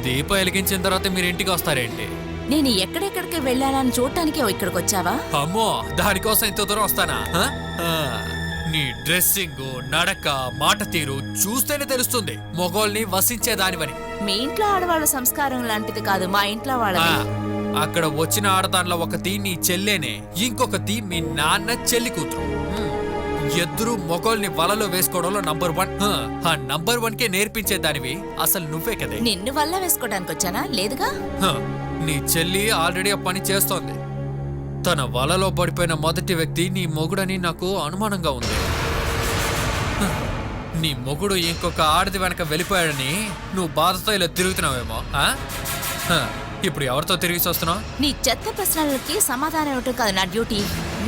దీపం వెలిగించిన తర్వాత మీరు ఇంటికి వస్తారేంటి? నేను ఎక్కడెక్కడికి వెళ్ళానని చూడటానికి ఇక్కడికి వచ్చావా? అమ్మో, దానికోసం ఇంత దూరం వస్తానా? నీ డ్రెస్సింగ్, నడక, మాట తీరు చూస్తేనే తెలుస్తుంది మొగోల్ని వసించేదానివని. మీ ఇంట్లో ఆడవాళ్ళ సంస్కారం లాంటిది కాదు మా ఇంట్లో వాళ్ళది. అక్కడ వచ్చిన ఆడదాంట్లో ఒకటి నీ చెల్లేనే, ఇంకొకటి మీ నాన్న చెల్లి కూతురు. ఇద్దరు మొగోల్ని వలలో వేసుకోవడంలో నంబర్ 1. ఆ నంబర్ 1 కే నేర్పించేదానివి అసలు నువ్వే కదే. నిన్ను వల్ల వేసుకోవడానికి వచ్చానా? లేదుగా. నీ చెల్లి ఆల్రెడీ ఆ పని చేస్తోంది. తన వలలో పడిపోయిన మొదటి వ్యక్తి నీ మొగుడని నాకు అనుమానంగా ఉంది. నీ మొగుడు ఇంకొక ఆడది వెనక వెళ్ళిపోయాడని నువ్వు బాధతో ఇలా తిరుగుతున్నావేమో. ఇప్పుడు ఎవరితో తిరిగి వస్తున్నావు? నీ చెత్త ప్రశ్నలకి సమాధానం ఇవ్వటం కాదు నా డ్యూటీ.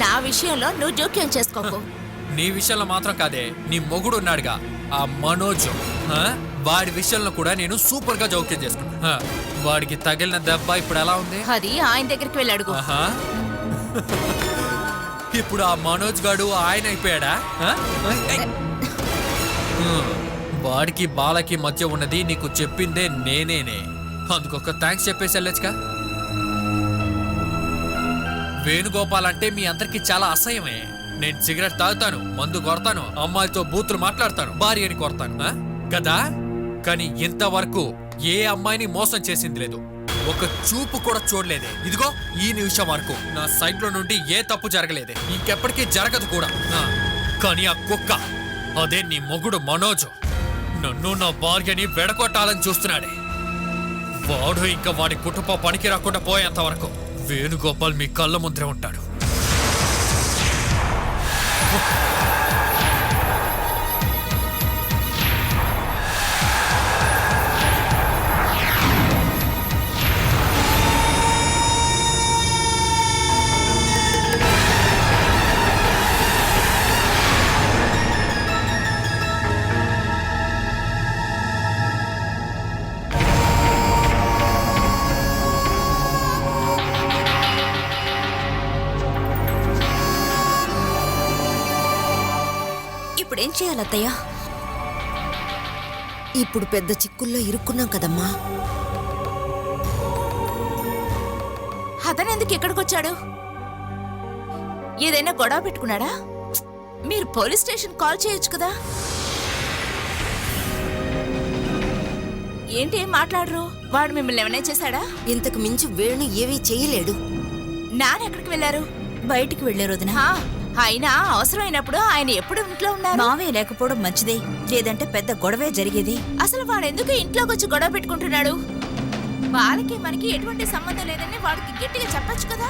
నా విషయంలో నువ్వు జోక్యం చేసుకోకు. నీ విషయంలో మాత్రం కాదే, నీ మొగుడు ఉన్నాడుగా ఆ మనోజ్, వాడి విషయంలో కూడా నేను సూపర్ గా జోక్యం చేసుకున్నా. వాడికి తగిలిన దెబ్బ ఇప్పుడు ఎలా ఉంది? అది ఆయన దగ్గరికి వెళ్ళి అడుగు. ఇప్పుడు ఆ మనోజ్ గాడు ఆయన అయిపోయాడా? వాడికి బాలకి మధ్య ఉన్నది నీకు చెప్పిందే నేనేనే. అందుకొక థ్యాంక్స్ చెప్పేసి వెళ్ళొచ్చుగా. వేణుగోపాల్ అంటే మీ అందరికి చాలా అసహ్యమే. నేను సిగరెట్ తాగుతాను, మందు కొడతాను, అమ్మాయితో బూతులు మాట్లాడతాను, భార్యని కొడతాను కదా. కానీ ఇంతవరకు ఏ అమ్మాయిని మోసం చేసింది లేదు, ఒక చూపు కూడా చూడలేదే. ఇదిగో ఈ నిమిషం వరకు నా సైడ్ లో నుండి ఏ తప్పు జరగలేదే, ఇంకెప్పటికీ జరగదు కూడా. కానీ ఆ కుక్క, అదే నీ మొగుడు మనోజ్, నన్ను నా భార్యని వెడగొట్టాలని చూస్తున్నాడే. వాడు ఇంకా వాడి కుటుంబ పనికి రాకుండా పోయేంత వరకు వేణుగోపాల్ మీ కళ్ళ ముందరే ఉంటాడు. ఇప్పుడేం చేయాలి అత్తయ్య? ఇప్పుడు పెద్ద చిక్కుల్లో ఇరుక్కున్నాం కదమ్మా. అతనెందుకు ఎక్కడికి వచ్చాడు? ఏదైనా గొడవ పెట్టుకున్నాడా? మీరు పోలీస్ స్టేషన్ కాల్ చేయొచ్చు కదా. ఏంటి ఏం మాట్లాడరు? వాడు మిమ్మల్ని ఏమైనా చేశాడా? ఇంతకు మించి వేణు ఏమీ చేయలేడు. నాన్న ఎక్కడికి వెళ్ళారు? బయటికి వెళ్లారు వదిన. అయినా అవసరమైనప్పుడు ఆయన ఎప్పుడు ఇంట్లో ఉన్నారు? మావే లేకపోవడం మంచిదే, లేదంటే పెద్ద గొడవే జరిగేది. అసలు వాడెందుకు ఇంట్లోకి వచ్చి గొడవ పెట్టుకుంటున్నాడు? వాళ్ళకి మనకి ఎటువంటి సంబంధం లేదని వాడికి గట్టిగా చెప్పొచ్చు కదా.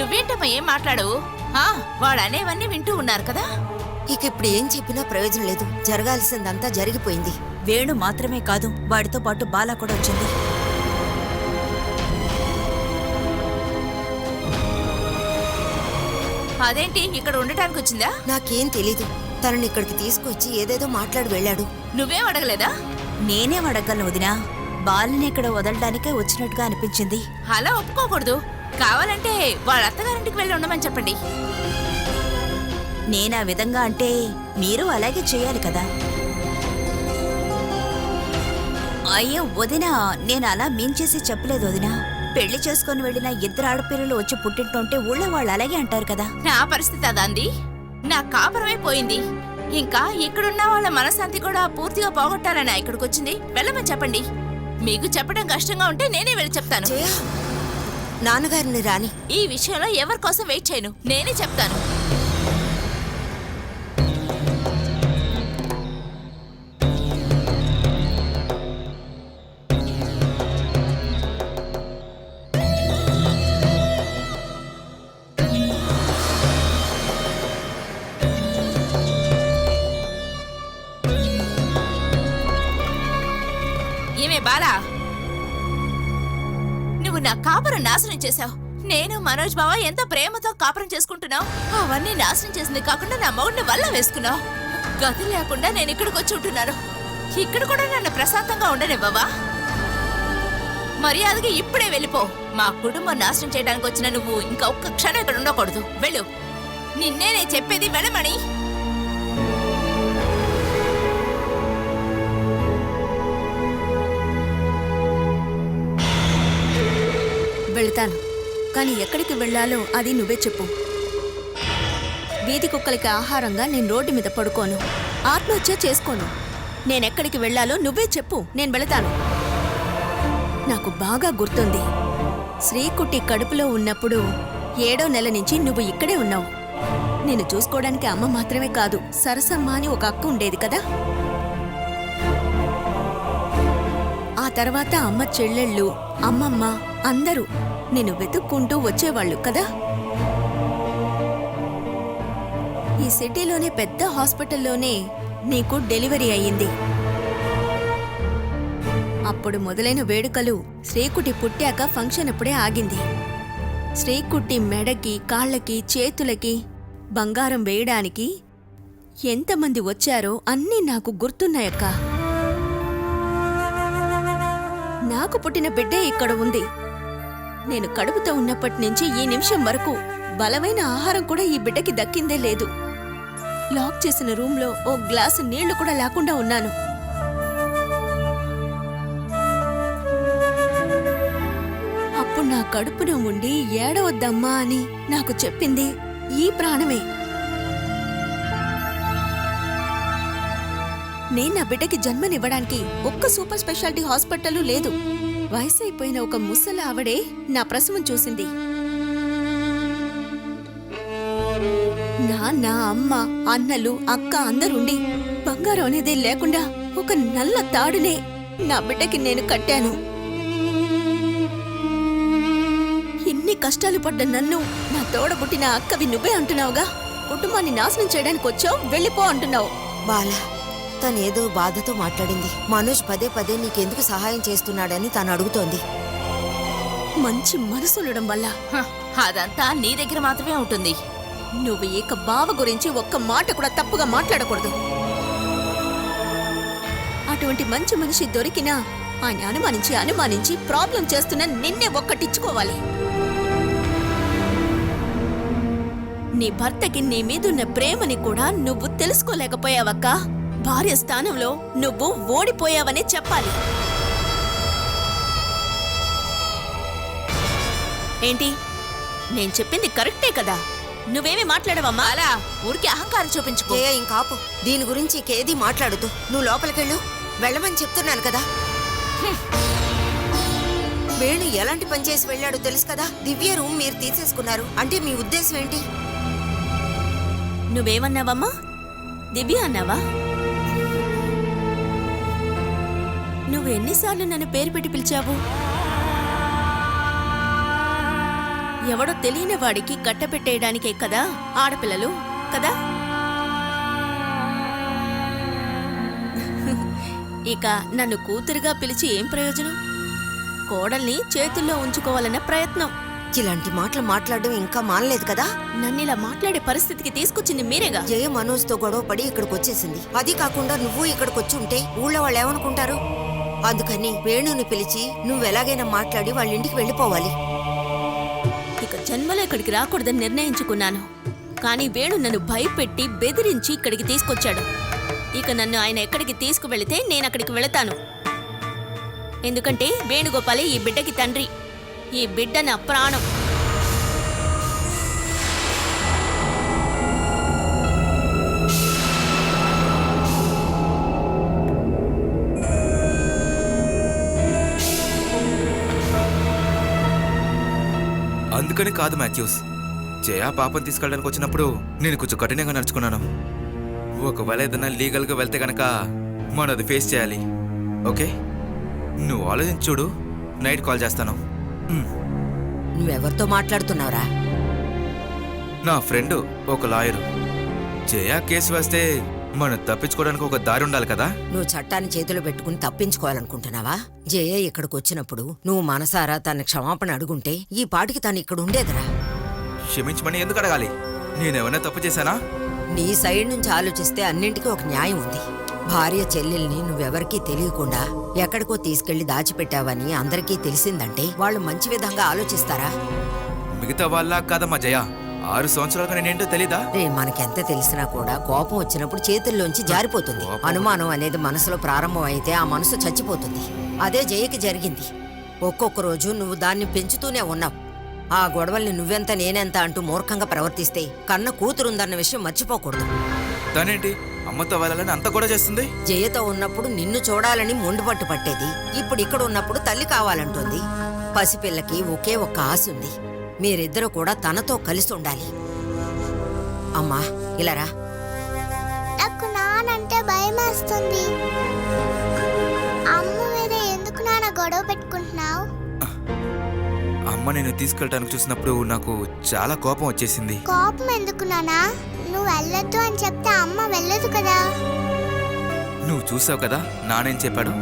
నువ్వేంటమ్మా ఏం మాట్లాడవు? వాడు అనేవన్నీ వింటూ ఉన్నారు కదా. ఇక ఇప్పుడు ఏం చెప్పినా ప్రయోజనం లేదు, జరగాల్సిందంతా జరిగిపోయింది. వేణు మాత్రమే కాదు, వాడితో పాటు బాల కూడా వచ్చింది. అదేంటి ఇక్కడ ఉండటానికి వచ్చిందా? నాకేం తెలీదు. తనని ఇక్కడికి తీసుకొచ్చి ఏదేదో మాట్లాడి వెళ్ళాడు. నువ్వేం అడగలేదా? నేనేం అడగలను వదినా, బాలని ఇక్కడ వదలడానికే వచ్చినట్టుగా అనిపించింది. అలా ఒప్పుకోకూడదు. కావాలంటే వాళ్ళ అత్తగారింటికి వెళ్ళి ఉండమని చెప్పండి. నేనా విధంగా అంటే మీరు అలాగే చేయాలి కదా. అయ్యో వదినా, నేను అలా మించేసి చెప్పలేదు వదినా. పెళ్లి చేసుకుని వెళ్ళిన ఇద్దరు ఆడపిల్లలు వచ్చి పుట్టింటుంటే ఊళ్ళో వాళ్ళు అలాగే అంటారు కదా. నా పరిస్థితి అదాంది. నా కాపురమే పోయింది. ఇంకా ఇక్కడున్న వాళ్ళ మనశాంతి కూడా పూర్తిగా పోగొట్టాలని ఇక్కడికి వచ్చింది. వెళ్ళమని చెప్పండి. మీకు చెప్పడం కష్టంగా ఉంటే నేనే వెళ్ళి చెప్తాను. నాన్నగారిని రాని. ఈ విషయంలో ఎవరి కోసం వెయిట్ చేయను, నేనే చెప్తాను. ఏమే బాలా, నువ్వు నా కాపురం నాశనం చేశావు. నేను మనోజ్ బావ ఎంతో ప్రేమతో కాపురం చేసుకుంటున్నావు. అవన్నీ నాశనం చేసింది కాకుండా నా మగుడిని వల్ల వేసుకున్నావు. గతి లేకుండా నేను ఇక్కడికి వచ్చి ఉంటున్నాను. ఇక్కడ కూడా నన్ను ప్రశాంతంగా ఉండనివ్వవా? మర్యాదగా ఇప్పుడే వెళ్ళిపో. మా కుటుంబం నాశనం చేయడానికి వచ్చిన నువ్వు ఇంకా ఒక్క క్షణం ఇక్కడ ఉండకూడదు. వెళ్ళు. నిన్నే నేను చెప్పేది వెళ్ళమని. వెళ్తాను, కానీ ఎక్కడికి వెళ్ళాలో అది నువ్వే చెప్పు. వీధి కుక్కలకి ఆహారంగా నేను రోడ్డు మీద పడుకోను, ఆత్మహత్య చేసుకోను. నేనెక్కడికి వెళ్ళాలో నువ్వే చెప్పు, నేను వెళతాను. నాకు బాగా గుర్తుంది, శ్రీకుట్టి కడుపులో ఉన్నప్పుడు 7వ నెల నుంచి నువ్వు ఇక్కడే ఉన్నావు. నిన్ను చూసుకోవడానికి అమ్మ మాత్రమే కాదు, సరసమ్మ అని ఒక అక్క ఉండేది కదా. ఆ తర్వాత అమ్మ చెల్లెళ్ళు, అమ్మమ్మ అందరూ నిన్ను వెతుక్కుంటూ వచ్చేవాళ్ళు కదా. ఈ సిటీలోనే పెద్ద హాస్పిటల్లోనే నీకు డెలివరీ అయ్యింది. అప్పుడు మొదలైన వేడుకలు శ్రీకుటి పుట్టాక ఫంక్షన్ అప్పుడే ఆగింది. శ్రీకుట్టి మెడకి, కాళ్ళకి, చేతులకి బంగారం వేయడానికి ఎంతమంది వచ్చారో అన్నీ నాకు గుర్తున్నాయక్క. నాకు పుట్టిన బిడ్డే ఇక్కడ ఉంది. నేను కడుపుతో ఉన్నప్పటి నుంచి ఈ నిమిషం వరకు బలమైన ఆహారం కూడా ఈ బిడ్డకి దక్కిందే లేదు. లాక్ చేసిన రూంలో ఓ గ్లాసు నీళ్లు కూడా లేకుండా ఉన్నాను. అప్పుడు నా కడుపున ఉండి ఏడవద్దమ్మా అని నాకు చెప్పింది ఈ ప్రాణమే. నేను నా బిడ్డకి జన్మనివ్వడానికి ఒక్క సూపర్ స్పెషాలిటీ హాస్పిటల్ లేదు. వయసైపోయిన ఒక ముసలి ఆవిడే నా ప్రసవం చూసింది. నాన్న, అమ్మ, అన్నలు, అక్క అందరుండి బంగారం అనేదే లేకుండా ఒక నల్ల తాడునే నా బిడ్డకి నేను కట్టాను. ఇన్ని కష్టాలు పడ్డ నన్ను నా తోడబుట్టిన అక్కవి నువ్వే అంటున్నావుగా. కుటుంబాన్ని నాశనం చేయడానికి వచ్చావు, వెళ్ళిపో అంటున్నావు. బాలా, తనేదో బాధతో మాట్లాడింది. మనోజ్ పదే పదే నీకెందుకు సహాయం చేస్తున్నాడని తను అడుగుతోంది. మంచి మనసుండడం వల్ల. హ, అదంతా నీ దగ్గర మాత్రమే ఉంటుంది. నువ్వు ఇక బావ గురించి ఒక్క మాట కూడా తప్పుగా మాట్లాడకూడదు. అటువంటి మంచి మనిషి దొరికినా ఆయన అనుమానించి ప్రాబ్లం చేస్తున్న నిన్నే ఒక్కటిచ్చుకోవాలి. నీ భర్తకి నీ మీదున్న ప్రేమని కూడా నువ్వు తెలుసుకోలేకపోయావక్క. భార్య స్థానంలో నువ్వు ఓడిపోయావనే చెప్పాలి. ఏంటి, నేను చెప్పింది కరెక్టే కదా? నువ్వేమీ మాట్లాడవమ్మా. అలా ఊరికి అహంకారం చూపించుకో. జయ, ఇంకాపు. దీని గురించి ఇంకేది మాట్లాడుతూ నువ్వు లోపలికెళ్ళు. వెళ్ళమని చెప్తున్నాను కదా. వేణు ఎలాంటి పని చేసి వెళ్ళాడో తెలుసు కదా. దివ్య రూమ్ మీరు తీసేసుకున్నారు అంటే మీ ఉద్దేశం ఏంటి? నువ్వేమన్నావమ్మా? దివ్య అన్నావా? నువ్వు ఎన్నిసార్లు నన్ను పేరు పెట్టి పిలిచావు? ఎవడో తెలియని వాడికి కట్టపెట్టేయడానికే కదా ఆడపిల్లలు కదా. ఇక నన్ను కూతురుగా పిలిచి ఏం ప్రయోజనం? కోడల్ని చేతుల్లో ఉంచుకోవాలన్న ప్రయత్నం. ఇలాంటి మాటలు మాట్లాడడం ఇంకా మానలేదు కదా. నన్నిలా మాట్లాడే పరిస్థితికి తీసుకొచ్చింది మీరేగా. జయ మనోజ్తో గొడవ పడి ఇక్కడికి వచ్చేసింది. అది కాకుండా నువ్వు ఇక్కడికి వచ్చి ఉంటే ఊళ్ళో వాళ్ళు ఏమనుకుంటారు? అందుకని వేణుని పిలిచి నువ్వెలాగైనా మాట్లాడి వాళ్ళ ఇంటికి వెళ్ళిపోవాలి. ఇక జన్మలో ఇక్కడికి రాకూడదని నిర్ణయించుకున్నాను. కానీ వేణు నన్ను భయపెట్టి బెదిరించి ఇక్కడికి తీసుకొచ్చాడు. ఇక నన్ను ఆయన ఎక్కడికి తీసుకువెళితే నేను అక్కడికి వెళతాను. ఎందుకంటే వేణుగోపాలే ఈ బిడ్డకి తండ్రి. ఈ బిడ్డ నా ప్రాణం. అందుకని కాదు మాథ్యూస్, జయ పాపం తీసుకెళ్ళడానికి వచ్చినప్పుడు నేను కొంచెం కఠినంగా నడుచుకున్నాను. ఒకవేళ ఏదైనా లీగల్గా వెళ్తే గనక మనం అది ఫేస్ చేయాలి. ఓకే, నువ్వు ఆలోచించి చూడు. నైట్ కాల్ చేస్తాను. నువ్వెవరితో మాట్లాడుతున్నావురా? నా ఫ్రెండ్ ఒక లాయరు. జయ కేసు వేస్తే మనం తప్పించుకోవడానికి ఒక దారి ఉండాలి కదా. నువ్వు చట్టాన్ని చేతిలో పెట్టుకుని తప్పించుకోవాలనుకుంటున్నావా? జయ ఇక్కడికి వచ్చినప్పుడు నువ్వు మనసారా తన క్షమాపణ అడుగుంటే ఈ పాటికి తను ఇక్కడ ఉండేదిరా. క్షమించమని ఎందుకు అడగాలి? నేనేమైనా తప్పు చేశానా? నీ సైడ్ నుంచి ఆలోచిస్తే అన్నింటికీ ఒక న్యాయం ఉంది. భార్య చెల్లెల్ని నువ్వెవరికీ తెలియకుండా ఎక్కడికో తీసుకెళ్లి దాచిపెట్టావని అందరికీ తెలిసిందంటే వాళ్ళు మంచి విధంగా ఆలోచిస్తారా? మిగతా వాళ్ళ కాదమ్మా జయ, 6 సంవత్సరాలుగా నేనేంటో తెలీదా? రే మనకెంత తెలిసినా కూడా కోపం వచ్చినప్పుడు చేతుల్లోంచి జారిపోతుంది. కోపం. అనుమానం అనేది మనసులో ప్రారంభం అయితే ఆ మనసు చచ్చిపోతుంది. అదే జయకి జరిగింది. ఒక్కొక్క రోజు నువ్వు దాన్ని పెంచుతూనే ఉన్నావు. ఆ గొడవల్ని నువ్వెంత నేనెంత అంటూ మూర్ఖంగా ప్రవర్తిస్తే కన్న కూతురుందన్న విషయం మర్చిపోకూడదు. తనేంటి అమ్మతో వెళ్ళాలని అంత కూడా చేస్తుంది? జయతో ఉన్నప్పుడు నిన్ను చూడాలని మొండిపట్టు పట్టేది. ఇప్పుడు ఇక్కడ ఉన్నప్పుడు తల్లి కావాలంటుంది. పసిపిల్లకి ఒకే ఒక్క ఆశ ఉంది. మీరిద్దరూ కూడా తనతో కలిసి ఉండాలి. అమ్మా ఇలారా. నాకు నానంటే భయమేస్తుంది. అమ్మ మీద ఎందుకు నాన్న గొడవ పెట్టుకుంటున్నావు? అమ్మ నేను తీసుకెళ్ళడానికి చూసినప్పుడు నాకు చాలా కోపం వచ్చేసింది. కోపం ఎందుకు నాన్నా? నువ్వు వెళ్ళొద్దు అని చెప్తే అమ్మ వెళ్ళదు కదా. నువ్వు చూసావు కదా నానేం చెప్పాడు.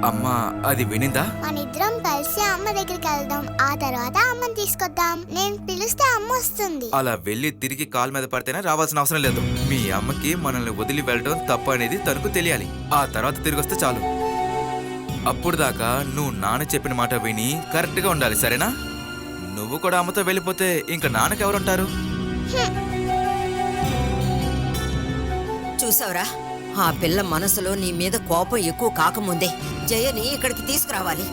అమ్మ అది వినిందా? మనిద్దరం కలిసి అమ్మ దగ్గరికి వెళ్దాం. ఆ తర్వాత అమ్మని తీసుకొద్దాం. నేను పిలిస్తే అమ్మ వస్తుంది. అలా వెళ్ళి తిరిగి కాలు మీద పడితేనే రావాల్సిన అవసరం లేదు. మీ అమ్మకి మనల్ని వదిలి వెళ్ళడం తప్పు అనేది తనకు తెలియాలి. ఆ తర్వాత తిరిగి వస్తే చాలు. అప్పుడు దాకా నువ్వు నాన్న చెప్పిన మాట విని కరెక్ట్ గా ఉండాలి, సరేనా? నువ్వు కూడా అమ్మతో వెళ్ళిపోతే ఇంకా నాన్నకెవరుంటారు? చూసావురా, ఆ పిల్ల మనసులో నీ మీద కోపం ఎక్కువ కాకముందే జయని ఇక్కడికి తీసుకురావాలి.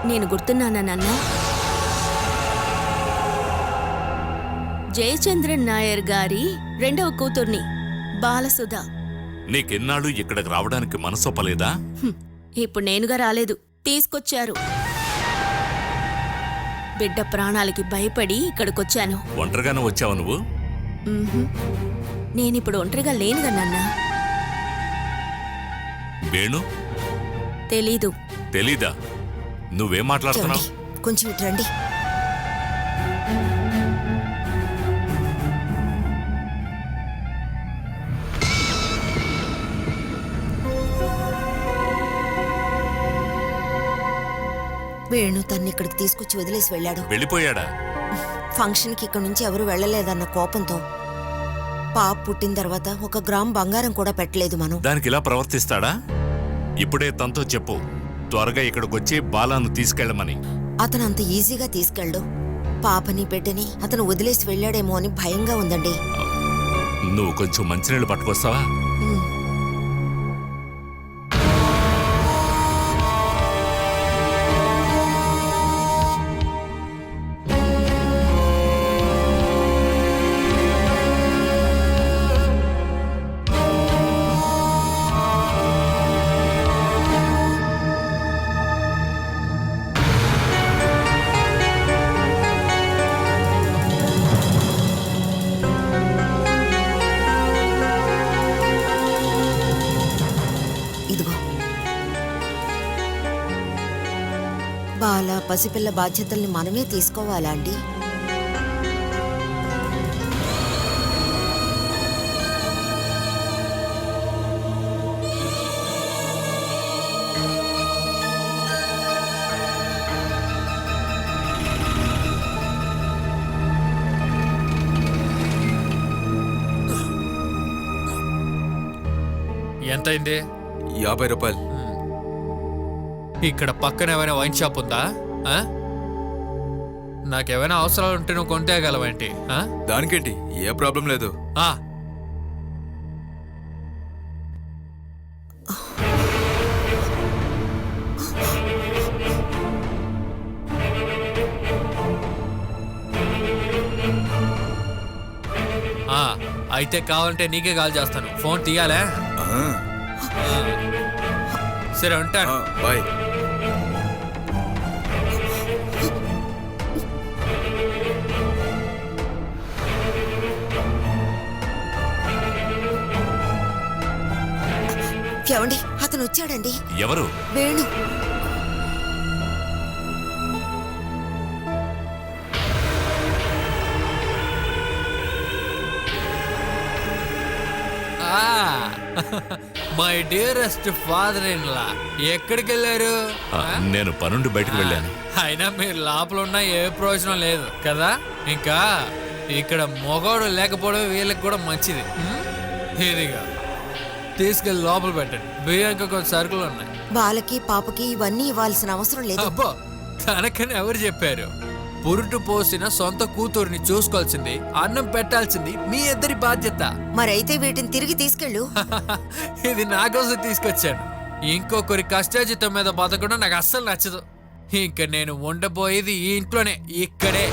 నేను గుర్తున్నానా నాన్న? జయచంద్రన్ నాయర్ గారి రెండవ కూతుర్ని బాలసుధ. నీకెన్నాళ్ళు ఇక్కడికి రావడానికి మనసొప్పలేదా? ఇప్పుడు నేనుగా రాలేదు, తీసుకొచ్చారు. బిడ్డ ప్రాణాలకి భయపడి ఇక్కడికొచ్చాను. ఒంటరిగానే వచ్చావు నువ్వు? నేనిప్పుడు ఒంటరిగా లేనుగా నాన్న. వేణు తెలీదు. తెలీదా? నువ్వేం మాట్లాడుతున్నావు? చూడండి, కొంచెం ఇటు రండి. వేణు తన్ని ఇక్కడికి తీసుకొచ్చి వదిలేసి వెళ్ళాడు. వెళ్ళిపోయాడా? ఫంక్షన్కి ఇక్కడ నుంచి ఎవరు వెళ్ళలేదన్న కోపంతో పాప పుట్టిన తర్వాత 1 గ్రామ్ బంగారం కూడా పెట్టలేదు మనం. దానికి ఇలా ప్రవర్తిస్తాడా? ఇప్పుడే తనతో చెప్పు, త్వరగా ఇక్కడికొచ్చి బాలాను తీసుకెళ్ళమని. అతను అంత ఈజీగా తీసుకెళ్ళడు. పాపని బిడ్డని అతను వదిలేసి వెళ్ళాడేమో అని భయంగా ఉందండి. నువ్వు కొంచెం మంచినీళ్ళు పట్టుకొస్తావా? బాల పసిపిల్ల బాధ్యతల్ని మనమే తీసుకోవాలా అండి? ఎంతైంది? 50 రూపాయలు. ఇక్కడ పక్కన ఏమైనా వైన్ షాప్ ఉందా? ఆ? నాకేమైనా అవసరాలు ఉంటే నువ్వు కొంటేయగలవేంటి? ఆ? దానికేంటి, ఏ ప్రాబ్లం లేదు. ఆ. ఆ, అయితే కావాలంటే నీకే కాల్ చేస్తాను. ఫోన్ తీయాలా? ఆ, సరే ఉంటాను. బాయ్. ఏమండి, అతను వచ్చాడండి. ఎవరు? Venu. My dearest father in law, ఎక్కడికి వెళ్ళారు? నేను పనుండి బయటకు వెళ్ళాను. అయినా మీరు లోపల ఉన్నా ఏ ప్రయోజనం లేదు కదా. ఇంకా ఇక్కడ మొగోడు లేకపోవడం వీళ్ళకి కూడా మంచిది. ఇదిగా తీసుకెళ్ళి లోపల పెట్టండి. బియ్యానికి కొన్ని సరుకులు ఉన్నాయి. బాలకి పాపకి ఇవన్నీ ఇవ్వాల్సిన అవసరం లేదు. అబ్బో, తనకని ఎవరు చెప్పారు? పురుటు పోసిన సొంత కూతుర్ని చూసుకోవాల్సింది, అన్నం పెట్టాల్సింది మీ ఇద్దరి బాధ్యత. మరైతే వీటిని తిరిగి తీసుకెళ్ళు. ఇది నా కోసం తీసుకొచ్చాను. ఇంకొకరి కష్టాజితం మీద బతకడం నాకు అస్సలు నచ్చదు. ఇంక నేను ఉండబోయేది ఈ ఇంట్లోనే, ఇక్కడే.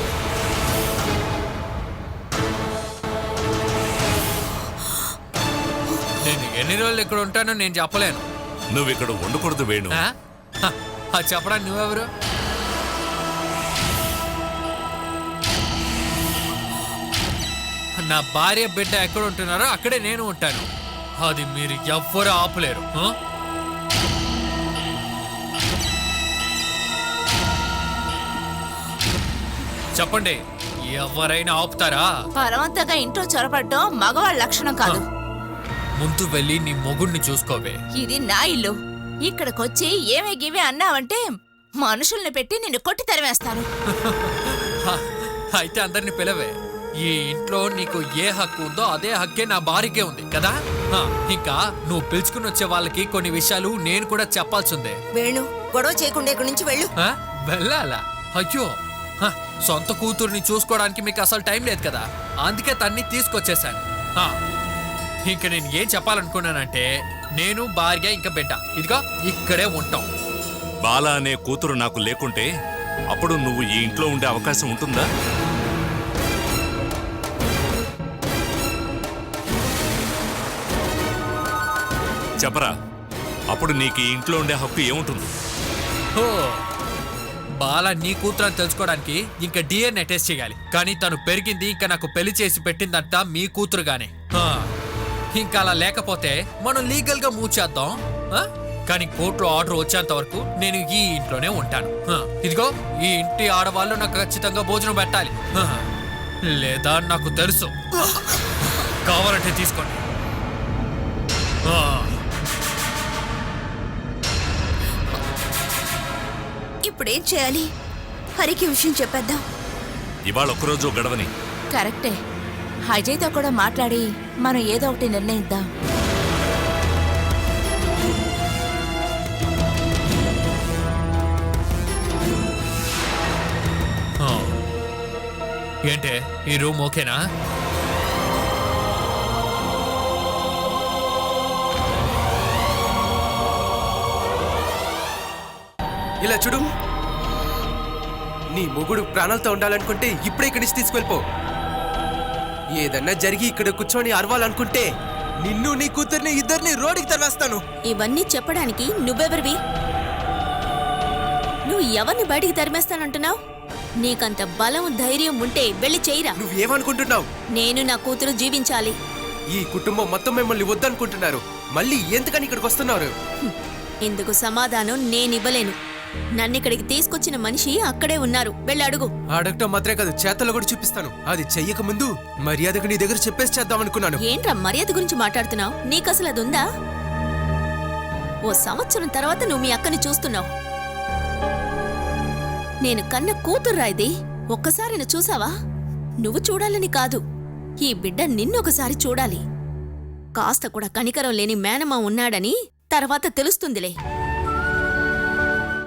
నేను ఎన్ని రోజులు ఇక్కడ ఉంటానో నేను చెప్పలేను. నువ్వు ఇక్కడ ఉండకూడదు వేణు. ఆ? హ, అది చెప్పడానికి నువ్వెవరు? నా భార్య బిడ్డ ఎక్కడ ఉంటున్నారో అక్కడే నేను ఉంటాను. అది మీరు ఎవ్వరూ ఆపలేరు. ఆ? చెప్పండి, ఎవరైనా ఆపుతారా? బలవంతంగా ఇంట్లో చొరబడ్డం మగవాళ్ళ లక్షణం కాదు. ముందు వెళ్ళి నీ మొగుడిని చూసుకోవే. ఇది నా ఇల్లు. ఇక్కడికొచ్చి ఏమే గివే అన్నావంటే మనుషుల్ని పెట్టి నిన్ను కొట్టి తరివేస్తాను. అయితే అందరిని పిలవే. ఈ ఇంట్లో నీకు ఏ హక్కు ఉందో అదే హక్కే నా భార్యకే ఉంది కదా. ఇంకా నువ్వు పిలుచుకుని వచ్చే వాళ్ళకి కొన్ని విషయాలు నేను కూడా చెప్పాల్సిందే. వేణు, గొడవ చేయకుండా ఇక్కడి నుంచి వెళ్ళు. వెళ్ళాలా? అయ్యో, సొంత కూతుర్ని చూసుకోవడానికి మీకు అసలు టైం లేదు కదా, అందుకే తన్ని తీసుకొచ్చేసాను. ఇంక నేను ఏం చెప్పాలనుకున్నానంటే, నేను భార్య ఇంకా బిడ్డ ఇదిగో ఇక్కడే ఉంటాం. బాల అనే కూతురు నాకు లేకుంటే అప్పుడు నువ్వు ఈ ఇంట్లో ఉండే అవకాశం ఉంటుందా? చెప్పరా, అప్పుడు నీకు ఈ ఇంట్లో ఉండే హక్కు ఏముంటుంది? ఓ, బాల నీ కూతురు అని తెలుసుకోవడానికి ఇంకా DNA టెస్ట్ చేయాలి. కానీ తను పెరిగింది ఇంకా నాకు పెళ్లి చేసి పెట్టిందంట మీ కూతురుగానే. ఇంకా అలా లేకపోతే మనం లీగల్ గా మూవ్ చేద్దాం. కానీ కోర్టులో ఆర్డర్ వచ్చేంత వరకు నేను ఈ ఇంట్లోనే ఉంటాను. ఇదిగో ఈ ఇంటి ఆడవాళ్ళు నాకు ఖచ్చితంగా భోజనం పెట్టాలి. లేదా నాకు తెలుసు. కావాలంటే తీసుకోండి. ఇప్పుడేం చేయాలి? హరికి విషయం చెప్పేద్దాం. ఇవాళ ఒక్కరోజు గడవని. కరెక్టే. అజయ్తో కూడా మాట్లాడి మనం ఏదో ఒకటి నిర్ణయిద్దాం. ఏంటే, ఈ రూమ్ ఓకేనా? ఇలా చూడు, నీ మొగుడు ప్రాణాలతో ఉండాలనుకుంటే ఇప్పుడే ఇక్కడి నుంచి తీసుకెళ్ళిపో. ఏదన్నా జరిగి ఇక్కడ కూర్చొని అరవాలనుకుంటే నిన్ను నీ కూతుర్ని ఇద్దరిని రోడ్డుకి తరివేస్తాను. ఇవన్నీ చెప్పడానికి నువ్వెవరివి? నువ్వు ఎవరిని బయటికి తరిమేస్తానంటున్నావు? నీకంత బలం ధైర్యం ఉంటే వెళ్ళి చెయ్యిరా. నువ్వేమనుకుంటున్నావు? నేను నా కూతురు జీవించాలి. ఈ కుటుంబం మొత్తం మిమ్మల్ని వద్దనుకుంటున్నారు. మళ్ళీ ఎందుకని ఇక్కడికి వస్తున్నారు? ఇందుకు సమాధానం నేనివ్వలేను. నన్నిక్కడికి తీసుకొచ్చిన మనిషి అక్కడే ఉన్నారు. వెళ్ళి అడుగు. అడగటం మాత్రమే కాదు, చేతల్లో కూడా చూపిస్తాను. అది చెయ్యక ముందు మర్యాదకు నీ దగ్గర చెప్పేసి చేద్దాం అనుకున్నాను. ఏంట్రా మర్యాద గురించి మాట్లాడుతున్నావు? నీకసలు అది ఉందా? ఓ సంవత్సరం తర్వాత నువ్వు మీ అక్కని చూస్తున్నావు. నేను కన్న కూతుర్రా ఇది. ఒక్కసారి నువ్వు చూసావా? నువ్వు చూడాలని కాదు, ఈ బిడ్డ నిన్నొకసారి చూడాలి. కాస్త కూడా కనికరం లేని మేనమా ఉన్నాడని తర్వాత తెలుస్తుందిలే